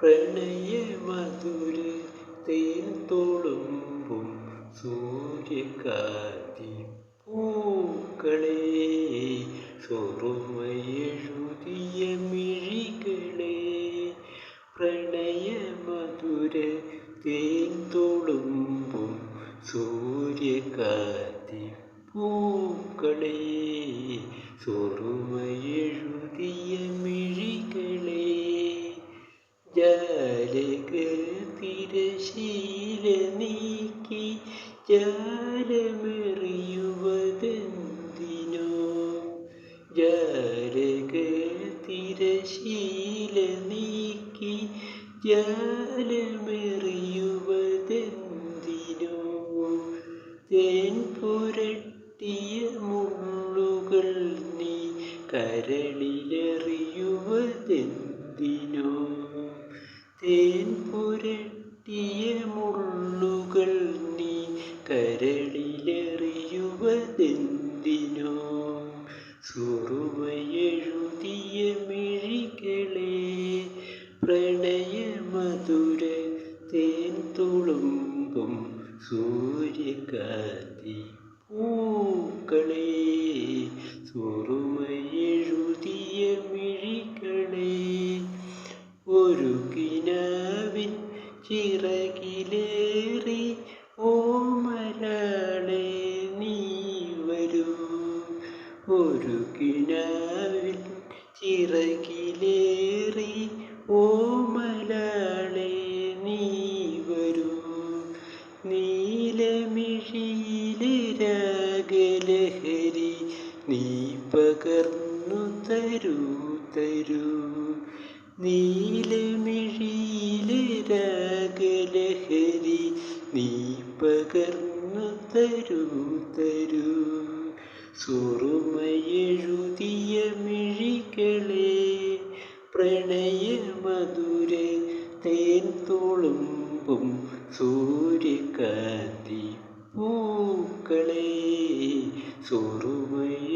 പ്രണയ മധുര തേൻ തുളുമ്പും സൂര്യകാന്തി പൂക്കളെ, സ്വർമയെഴുതിയ മിഴികളെ. പ്രണയ മധുര തേൻ തുളുമ്പും സൂര്യകാന്തി പൂക്കളെ, സ്വർമയെഴുതിയ മിഴികളെ. ജാലക തിരശീല നീക്കി ജാലമെറിയുവതെന്തിനോ? ജാലക തിരശീല നീക്കി ജാലമെറിയുവതെന്തിനോ? തേൻ പുരട്ടിയ മുള്ളുകൾ നീ കരളിലെറിയുവതെന്തിനോ? തേൻ പുരട്ടിയ മുള്ളുകൾ നീ കരളിലെറിയുവതെന്തിനോ? സുറുമയെഴുതിയ മിഴികളെ, പ്രണയ മധുര തേൻ തുളുമ്പും സൂര്യകാന്തി പൂക്കളെ, സുറുമയെഴുതിയ മിഴികളെ. ഒരു കിനാവിൻ ചിറകിലേറി ഓമലാളെ നീ വരൂ. ഒരു കിനാവിൻ ചിറകിലേറി ഓമലാളെ നീ വരൂ. നീലമിഴിയിലെ രാഗലഹരി നീ പകർന്നു തരൂ തരൂ. നീലമിഴിയിലെ രാഗലഹരി നീ പകർന്നു തരൂ തരൂ. സുറുമയെഴുതിയ മിഴികളെ, പ്രണയ മധുര തേൻ തുളുമ്പും സൂര്യകാന്തി പൂക്കളെ, സുറുമയ